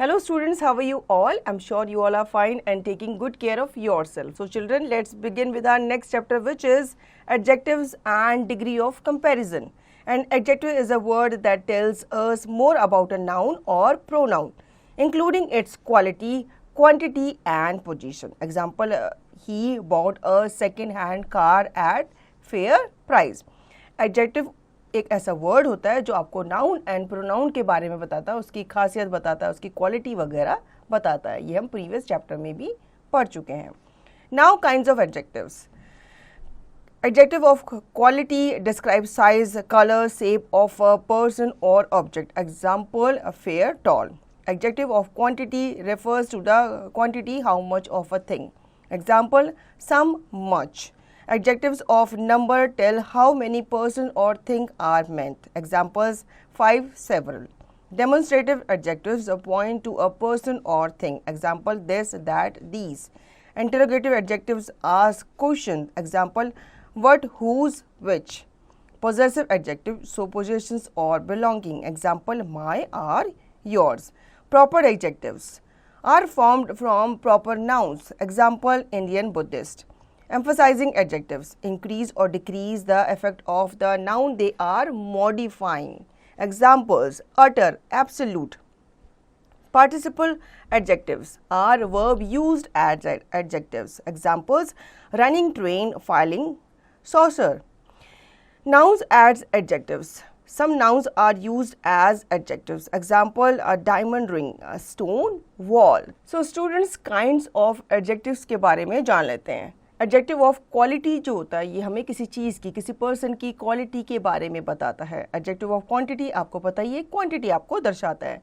Hello students, how are you all? I'm sure you all are fine and taking good care of yourself. So children, let's begin with our next chapter, which is adjectives and degree of comparison. An adjective is a word that tells us more about a noun or pronoun, including its quality, quantity and position. Example, he bought a second-hand car at fair price. Adjective एक ऐसा word होता है जो आपको noun and pronoun के बारे में बताता है, उसकी खासियत बताता है, उसकी क्वालिटी वगैरह बताता है. ये हम प्रीवियस चैप्टर में भी पढ़ चुके हैं. Now kinds of adjectives. Adjective of quality describe size, colour, shape of a person और object. Example, fair, tall. Adjective of quantity refers to the quantity, how much of a thing. Example, some, much. Adjectives of number tell how many person or thing are meant. Examples, 5, several. Demonstrative adjectives point to a person or thing. Example, this, that, these. Interrogative adjectives ask questions. Example, what, whose, which. Possessive adjectives show possessions or belonging. Example, my, our, yours. Proper adjectives are formed from proper nouns. Example, Indian, Buddhist. Emphasizing adjectives increase or decrease the effect of the noun they are modifying. Examples, utter, absolute. Participle adjectives are verb used as adjectives. Examples, running train, filing, saucer. Nouns as adjectives. Some nouns are used as adjectives. Example, a diamond ring, a stone wall. So students, kinds of adjectives के बारे में जान लेते हैं. Adjective of quality जो होता है ये हमें किसी चीज़ की, किसी पर्सन की क्वालिटी के बारे में बताता है. Adjective of quantity आपको पता ही है, क्वांटिटी आपको दर्शाता है.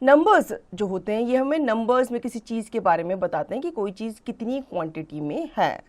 नंबर्स जो होते हैं ये हमें नंबर्स में किसी चीज़ के बारे में बताते हैं कि कोई चीज़ कितनी क्वांटिटी में है.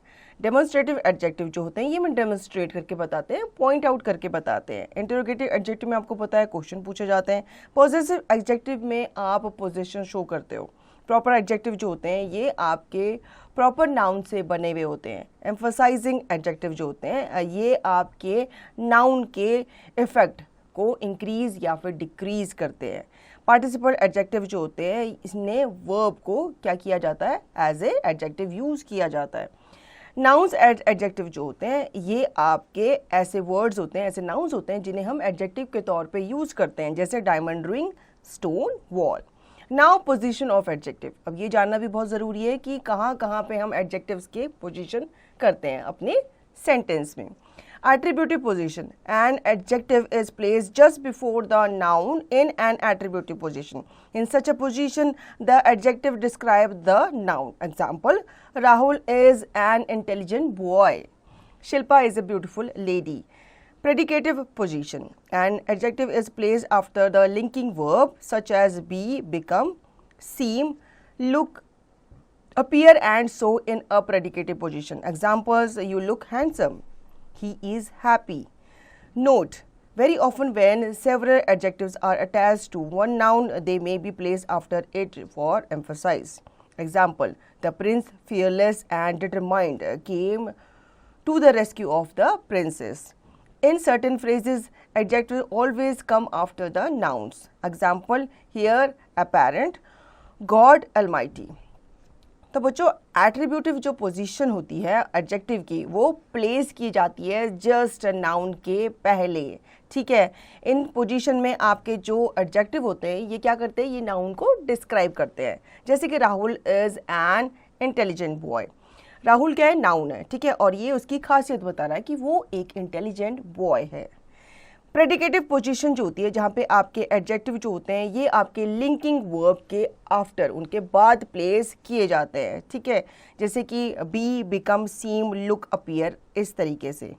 डेमोन्स्ट्रेटिव एडजेक्टिव जो होते हैं ये हमें डेमोन्स्ट्रेट करके बताते हैं, पॉइंट आउट करके बताते हैं. इंटरोगेटिव एडजेक्टिव में आपको पता है क्वेश्चन पूछे जाते हैं. पॉजेसिव एडजेक्टिव में आप पोजीशन शो करते हो. प्रॉपर एडजेक्टिव जो होते हैं ये आपके प्रॉपर नाउन से बने हुए होते हैं. एम्फसाइजिंग एडजेक्टिव जो होते हैं ये आपके नाउन के इफेक्ट को इंक्रीज या फिर डिक्रीज करते हैं. पार्टिसिपल एडजेक्टिव जो होते हैं इसने वर्ब को क्या किया जाता है, एज ए एडजेक्टिव यूज किया जाता है. नाउन्स एज एडजेक्टिव जो होते हैं ये आपके ऐसे वर्ड्स होते हैं, ऐसे नाउन्स होते हैं जिन्हें हम एडजेक्टिव के तौर पे यूज करते हैं, जैसे diamond ring, stone wall. Now position of adjective. अब ये जानना भी बहुत ज़रूरी है कि कहाँ कहाँ पे हम एडजेक्टिव्स के पोजीशन करते हैं अपने सेंटेंस में. Attributive position. An adjective is placed just before the noun in an attributive position. In such a position, the adjective describes the noun. Example, Rahul is an intelligent boy. Shilpa is a beautiful lady. Predicative position. An adjective is placed after the linking verb such as be, become, seem, look, appear and so in a predicative position. Examples, you look handsome. He is happy. Note, very often when several adjectives are attached to one noun, they may be placed after it for emphasis. Example, the prince, fearless and determined, came to the rescue of the princess. In certain phrases, adjectives always come after the nouns. Example, here, apparent, God Almighty. तो बच्चों, attributive जो position होती है adjective की वो place की जाती है जस्ट नाउन के पहले. ठीक है, इन पोजीशन में आपके जो एडजेक्टिव होते हैं ये क्या करते हैं, ये नाउन को डिस्क्राइब करते हैं. जैसे कि Rahul is an intelligent boy. Rahul क्या है, नाउन है. ठीक है, और ये उसकी खासियत बता रहा है कि वो एक इंटेलिजेंट बॉय है. प्रेडिकेटिव पोजीशन जो होती है जहाँ पे आपके एडजेक्टिव जो होते हैं ये आपके लिंकिंग वर्ब के आफ्टर, उनके बाद प्लेस किए जाते हैं. ठीक है, जैसे कि बी, बिकम, सीम, लुक, अपीयर, इस तरीके से.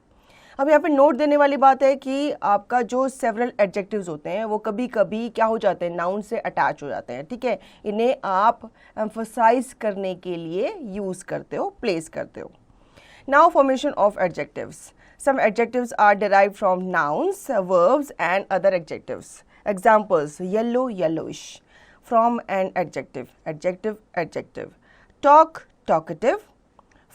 अब यहाँ पे नोट देने वाली बात है कि आपका जो सेवरल एडजेक्टिव्स होते हैं वो कभी कभी क्या हो जाते हैं, नाउन से अटैच हो जाते हैं. ठीक है, इन्हें आप एम्फसाइज करने के लिए यूज़ करते हो, प्लेस करते हो. Now formation of adjectives. Some adjectives are derived from nouns, verbs and other adjectives. Examples, yellow, yellowish. From an adjective, adjective, adjective. Talk, talkative.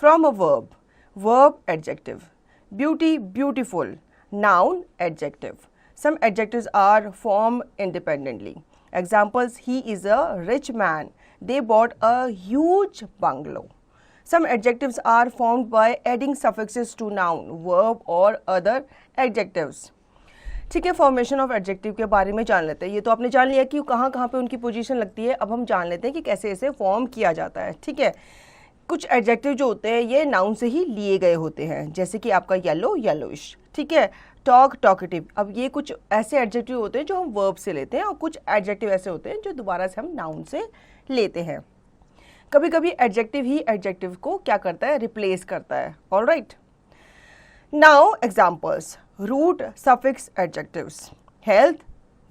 From a verb, verb, adjective. Beauty, beautiful. Noun, adjective. Some adjectives are formed independently. Examples: he is a rich man. They bought a huge bungalow. Some adjectives are formed by adding suffixes to noun, verb or other adjectives. ठीक है, formation of adjective के बारे में जान लेते हैं. ये तो आपने जान लिया कि कहाँ कहाँ पे उनकी पोजीशन लगती है. अब हम जान लेते हैं कि कैसे इसे फॉर्म किया जाता है. ठीक है, कुछ एडजेक्टिव जो होते हैं ये नाउन से ही लिए गए होते हैं, जैसे कि आपका येलो, येलोइश. ठीक है, टॉक, टॉकेटिव. अब ये कुछ ऐसे एडजेक्टिव होते हैं जो हम वर्ब से लेते हैं और कुछ एडजेक्टिव ऐसे होते हैं जो दोबारा से हम नाउन से लेते हैं. कभी कभी एडजेक्टिव ही एडजेक्टिव को क्या करता है, रिप्लेस करता है. Alright, now examples. Root suffix adjectives. Health,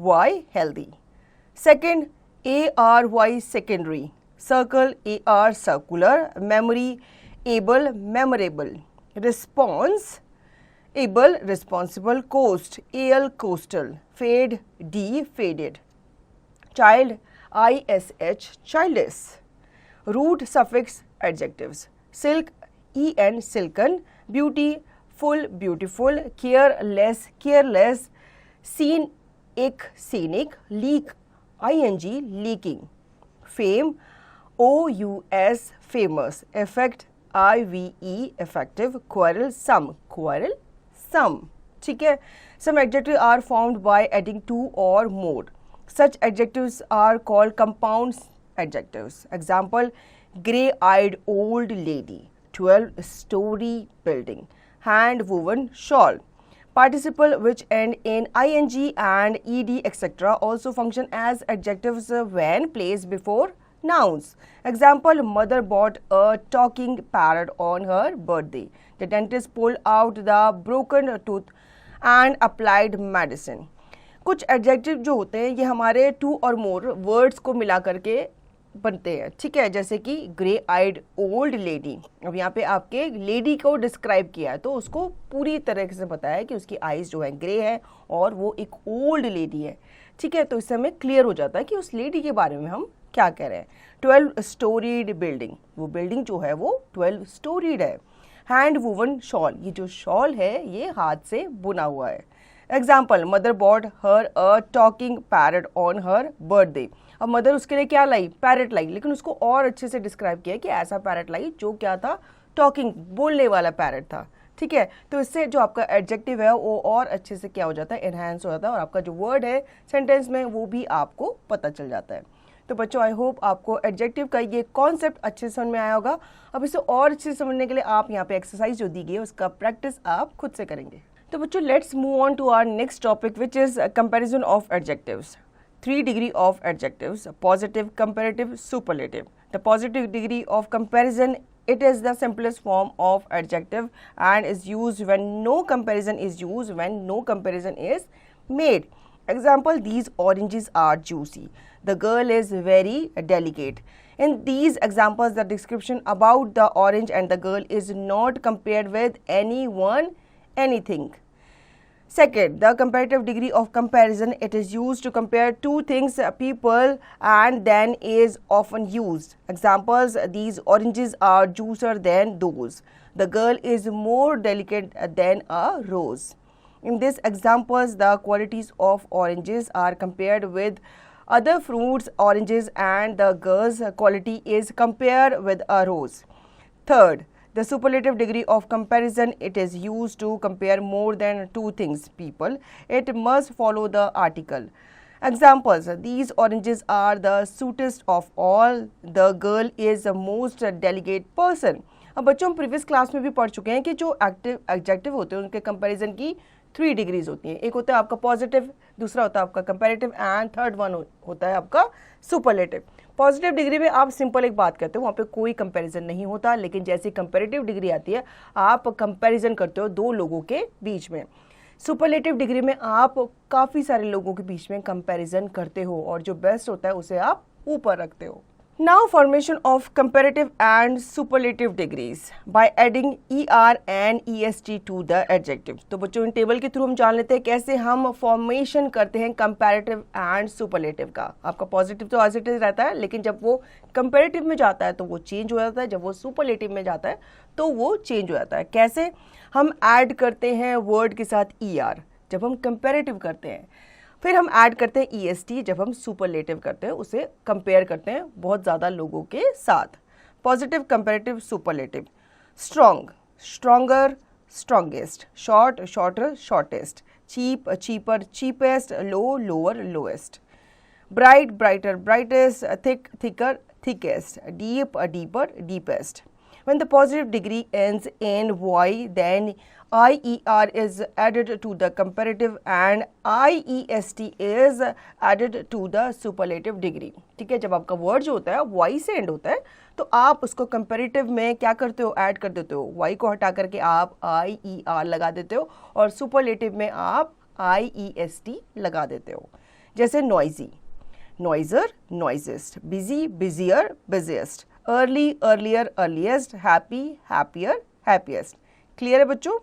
Y healthy. Second, ARY secondary. Circle, AR circular. Memory, able memorable. Response, able responsible. Coast, AL coastal. Fade, D faded. Child, ISH childish. Root suffix adjectives. Silk, EN silken. Beauty, full beautiful. Careless, careless. Scenic, scenic. Leak, ING leaking. Fame, OUS famous. Effect, IVE effective. Quarrel, quarrel, some. ठीक है, some adjectives are formed by adding two or more. Such adjectives are called compound adjectives. Example: grey-eyed old lady, 12-story building, hand-woven shawl. Participle which end in ing and ed etc. also function as adjectives when placed before nouns. Example: mother bought a talking parrot on her birthday. The dentist pulled out the broken tooth and applied medicine. कुछ adjective जो होते हैं ये हमारे to और more words को मिला करके बनते हैं. ठीक है, जैसे कि ग्रे आइड ओल्ड लेडी. अब यहाँ पे आपके लेडी को डिस्क्राइब किया है तो उसको पूरी तरह से बताया है कि उसकी आईज जो है ग्रे है और वो एक ओल्ड लेडी है. ठीक है, तो इससे हमें क्लियर हो जाता है कि उस लेडी के बारे में हम क्या कह रहे हैं. 12-storied बिल्डिंग, वो बिल्डिंग जो है वो 12-storied है. हैंड वूवन शॉल, ये जो शॉल है ये हाथ से बुना हुआ है. Example: mother bought her a talking parrot on her birthday. अब मदर उसके लिए क्या लाई, पैरट लाई, लेकिन उसको और अच्छे से डिस्क्राइब किया कि ऐसा पैरट लाई जो क्या था, टॉकिंग, बोलने वाला पैरट था. ठीक है, तो इससे जो आपका एडजेक्टिव है वो और अच्छे से क्या हो जाता है, एनहांस हो जाता है और आपका जो वर्ड है सेंटेंस में वो भी आपको पता चल जाता है. तो बच्चों, आई होप आपको एडजेक्टिव का ये कॉन्सेप्ट अच्छे से समझ में आया होगा. अब इसे और अच्छे से समझने के लिए आप यहाँ पे एक्सरसाइज जो दी गई है उसका प्रैक्टिस आप खुद से करेंगे. तो बच्चों, let's move on to our next topic which is comparison of adjectives. 3 degree of adjectives: positive, comparative, superlative. The positive degree of comparison, it is the simplest form of adjective and is used when no comparison is used, when no comparison is made. Example: these oranges are juicy. The girl is very delicate. In these examples, the description about the orange and the girl is not compared with anyone, anything. Second, the comparative degree of comparison, it is used to compare two things, people, and then is often used. Examples: these oranges are juicier than those. The girl is more delicate than a rose. In these examples, the qualities of oranges are compared with other fruits, oranges, and the girl's quality is compared with a rose. Third, the superlative degree of comparison, it is used to compare more than two things, people. It must follow the article. Examples: these oranges are the sweetest of all. The girl is the most delicate person. अब बच्चों, हम previous class में भी पढ़ चुके हैं कि जो एडजेक्टिव होते हैं उनके कंपैरिजन की 3 डिग्रीज होती हैं. एक होता है आपका पॉजिटिव, दूसरा होता है आपका कंपैरेटिव एंड थर्ड वन होता है आपका सुपरलेटिव. पॉजिटिव डिग्री में आप सिंपल एक बात करते हो, वहाँ पे कोई कंपैरिजन नहीं होता, लेकिन जैसे कंपैरेटिव डिग्री आती है आप कंपैरिजन करते हो दो लोगों के बीच में. सुपरलेटिव डिग्री में आप काफ़ी सारे लोगों के बीच में कंपैरिजन करते हो और जो बेस्ट होता है उसे आप ऊपर रखते हो. Now formation of comparative and superlative degrees by adding ER and EST to the adjective. तो बच्चों, इन टेबल के थ्रू हम जान लेते हैं कैसे हम फॉर्मेशन करते हैं कंपैरेटिव एंड सुपरलेटिव का. आपका पॉजिटिव तो पॉजिटिव रहता है, लेकिन जब वो कंपैरेटिव में जाता है तो वो चेंज हो जाता है, जब वो सुपरलेटिव में जाता है तो वो चेंज हो जाता है. कैसे? हम ऐड करते हैं वर्ड के साथ ER जब हम कंपैरेटिव करते हैं. फिर हम ऐड करते हैं EST जब हम सुपरलेटिव करते हैं, उसे कंपेयर करते हैं बहुत ज़्यादा लोगों के साथ। Positive comparative superlative, strong stronger strongest, short shorter shortest, cheap cheaper cheapest, low lower lowest, bright brighter brightest, thick thicker thickest, deep deeper deepest. When the positive degree ends in y, then IER is added to the comparative and IEST is added to the superlative degree. ठीक है, जब आपका word जो होता है y से and होता है तो आप उसको कंपेरेटिव में क्या करते हो, ऐड कर देते हो, y को हटा करके आप IER लगा देते हो और सुपरलेटिव में आप IEST लगा देते हो। जैसे noisy, noiser noisiest, busy busier busiest, early earlier earliest, happy happier happiest. Clear है बच्चों?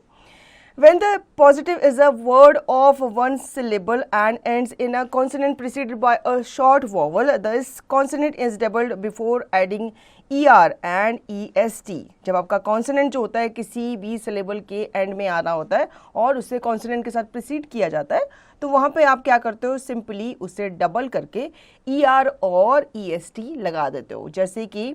When the positive is a word of one syllable and ends in a consonant preceded by a short vowel, this consonant is doubled before adding ER and EST. जब आपका consonant जो होता है किसी भी syllable के end में आ रहा होता है और उसे consonant के साथ precede किया जाता है, तो वहाँ पे आप क्या करते हो, सिंपली उसे डबल करके ER और EST लगा देते हो। जैसे कि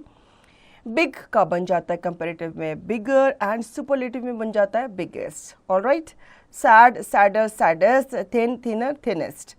बिग का बन जाता है कंपेरेटिव में बिगर एंड सुपरलेटिव में बन जाता है biggest. Alright, sad sadder saddest, thin thinner thinnest,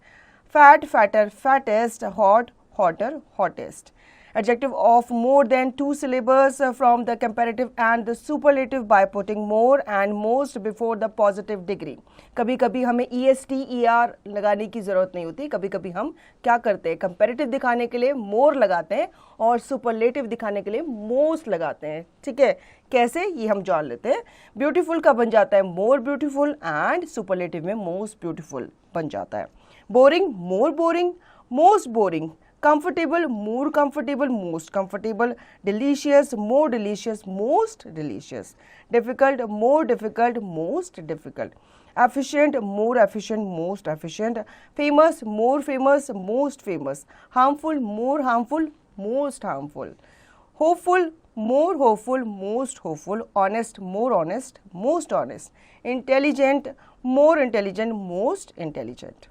fat fatter fattest, hot hotter hottest. Adjective of more than two syllables from the comparative and the superlative by putting more and most before the positive degree. कभी कभी हमें EST ER लगाने की ज़रूरत नहीं होती, कभी कभी हम क्या करते हैं, कंपेरेटिव दिखाने के लिए more लगाते हैं और सुपरलेटिव दिखाने के लिए most लगाते हैं. ठीक है, कैसे ये हम जान लेते हैं. ब्यूटीफुल का बन जाता है more beautiful and सुपरलेटिव में most beautiful बन जाता है. Boring more boring, most boring. Comfortable more comfortable, most comfortable. Delicious more delicious, most delicious. Difficult more difficult, most difficult. Efficient more efficient, most efficient. Famous more famous, most famous. Harmful more harmful, most harmful. Hopeful more hopeful, most hopeful. Honest more honest, most honest. Intelligent more intelligent, most intelligent.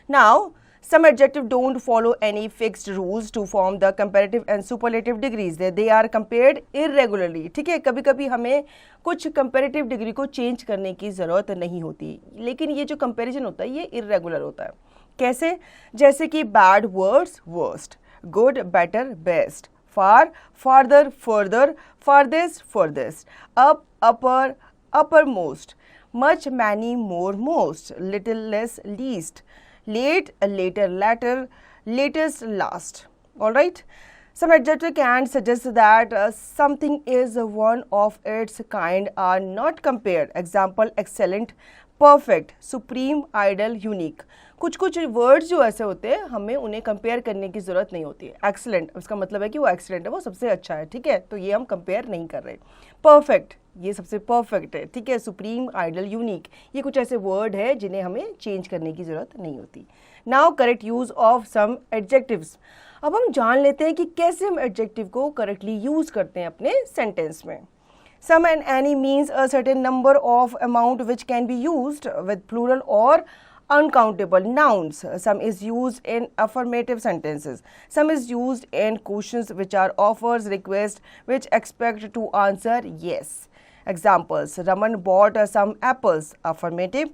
Now, some adjectives don't follow any fixed rules to form the comparative and superlative degrees. They are compared irregularly. ठीक है, कभी कभी हमें कुछ comparative degree को change करने की ज़रूरत नहीं होती, लेकिन ये जो comparison होता है ये irregular होता है. कैसे? जैसे कि bad words worst, good better best, far farther further, farthest furthest, up upper uppermost, much many more most, little less least, late later latter, latest last. All right, some adjective can suggest that something is one of its kind are not compared. Example, excellent, perfect, supreme, ideal, unique. कुछ कुछ words जो ऐसे होते हैं हमें उन्हें compare करने की ज़रूरत नहीं होती है. एक्सीलेंट, उसका मतलब है कि वो एक्सीलेंट है, वो सबसे अच्छा है. ठीक है, तो ये हम कंपेयर नहीं कर रहे. परफेक्ट, ये सबसे परफेक्ट है. ठीक है, सुप्रीम, आइडल, यूनिक, ये कुछ ऐसे वर्ड है जिन्हें हमें चेंज करने की ज़रूरत नहीं होती. Now correct use of some adjectives. अब हम जान लेते हैं कि कैसे हम एडजेक्टिव को करेक्टली यूज़ करते हैं अपने सेंटेंस में. Some and any means a certain number of amount which can be used with plural or uncountable nouns. Some is used in affirmative sentences. Some is used in questions which are offers, requests, which expect to answer yes. Examples, Raman bought some apples. Affirmative.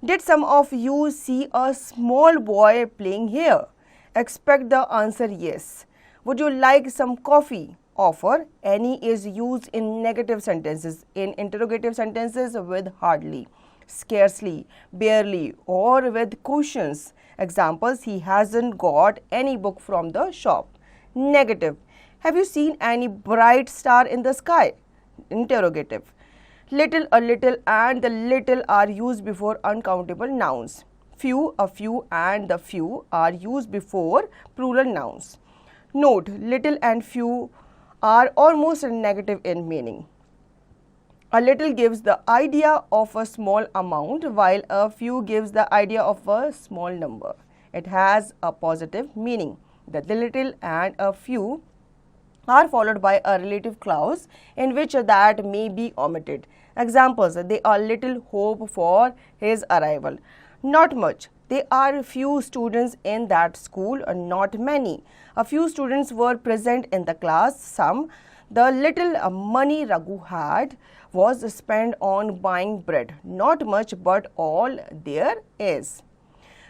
Did some of you see a small boy playing here? Expect the answer yes. Would you like some coffee? Offer. Any is used in negative sentences, in interrogative sentences with hardly, scarcely, barely, or with questions. Examples, he hasn't got any book from the shop. Negative. Have you seen any bright star in the sky? Interrogative. Little, a little, and the little are used before uncountable nouns. Few, a few, and the few are used before plural nouns. Note, little and few are almost negative in meaning. A little gives the idea of a small amount, while a few gives the idea of a small number. It has a positive meaning. The little and a few are followed by a relative clause in which that may be omitted. Examples, they are little hope for his arrival. Not much. There are few students in that school, not many. A few students were present in the class. Some. The little money Raghu had was spent on buying bread. Not much, but all there is.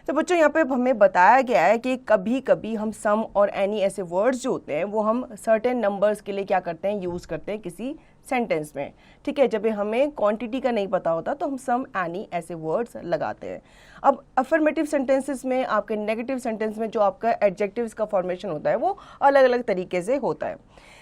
तो बच्चों यहाँ पे हमें बताया गया है कि कभी कभी हम सम और एनी ऐसे वर्ड्स जो होते हैं वो हम सर्टेन नंबर्स के लिए क्या करते हैं, यूज़ करते हैं किसी सेंटेंस में. ठीक है, जब हमें क्वांटिटी का नहीं पता होता तो हम सम एनी ऐसे वर्ड्स लगाते हैं. अब अफर्मेटिव सेंटेंसेस में, आपके नेगेटिव सेंटेंस में जो आपका एडजेक्टिव्स का फॉर्मेशन होता है वो अलग अलग तरीके से होता है.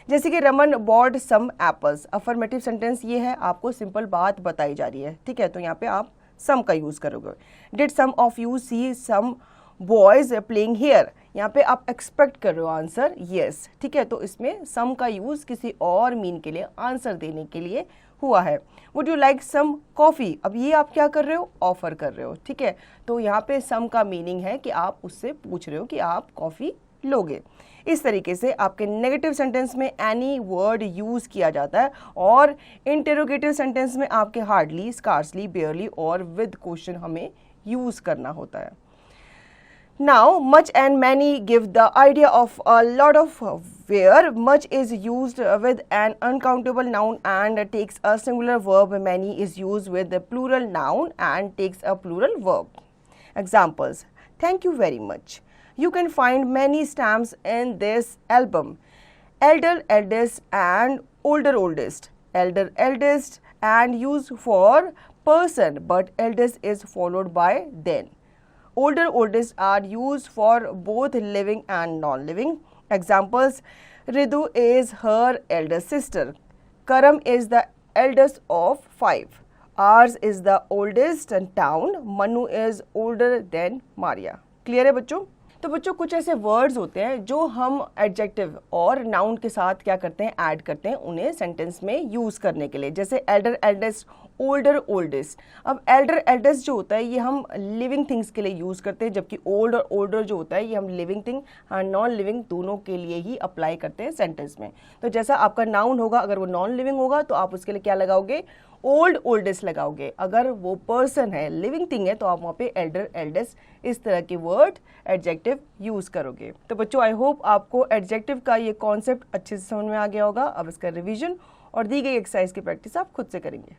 जैसे कि Raman bought some apples. Affirmative sentence ये है, आपको सिंपल बात बताई जा रही है. ठीक है, तो यहाँ पे आप सम का यूज़ करोगे. Did some of you see some boys playing here. यहाँ पे आप एक्सपेक्ट कर रहे हो आंसर येस. ठीक है, तो इसमें सम का यूज़ किसी और मीन के लिए, आंसर देने के लिए हुआ है. Would you like some coffee. अब ये आप क्या कर रहे हो, ऑफर कर रहे हो. ठीक है, तो यहाँ पे सम का मीनिंग है कि आप उससे पूछ रहे हो कि आप कॉफ़ी लोगे. इस तरीके से आपके नेगेटिव सेंटेंस में एनी वर्ड यूज़ किया जाता है और इंटेरोगेटिव सेंटेंस में आपके हार्डली, स्कार्सली, बेयरली और विद क्वेश्चन हमें यूज़ करना होता है. Now, much and many give the idea of a lot of, where much is used with an uncountable noun and takes a singular verb. Many is used with the plural noun and takes a plural verb. Examples: thank you very much. You can find many stamps in this album. Elder, eldest and older, oldest. Elder, eldest and used for person, but eldest is followed by then. Older, oldest are used for both living and non-living. Examples: Ridu is her elder sister. Karam is the eldest of 5. Ours is the oldest town. Manu is older than Maria. Clear है बच्चों? तो बच्चों कुछ ऐसे words होते हैं जो हम एडजेक्टिव और नाउन के साथ क्या करते हैं, ऐड करते हैं उन्हें सेंटेंस में यूज़ करने के लिए. जैसे एल्डर, एल्डेस्ट, ओल्डर, ओल्डेस्ट. अब एल्डर, एल्डेस्ट जो होता है ये हम लिविंग थिंग्स के लिए यूज़ करते हैं, जबकि ओल्ड और ओल्डर जो होता है ये हम लिविंग थिंग और नॉन लिविंग दोनों के लिए ही अप्लाई करते हैं सेंटेंस में. तो जैसा आपका नाउन होगा, अगर वो नॉन लिविंग होगा तो आप उसके लिए क्या लगाओगे, ओल्ड, ओल्डेस्ट लगाओगे. अगर वो पर्सन है, लिविंग थिंग है, तो आप वहाँ पे एल्डर, एल्डेस्ट इस तरह के वर्ड एडजेक्टिव यूज़ करोगे. तो बच्चों आई होप आपको एडजेक्टिव का ये कॉन्सेप्ट अच्छे से समझ में आ गया होगा. अब इसका रिवीजन और दी गई एक्सरसाइज की प्रैक्टिस आप खुद से करेंगे.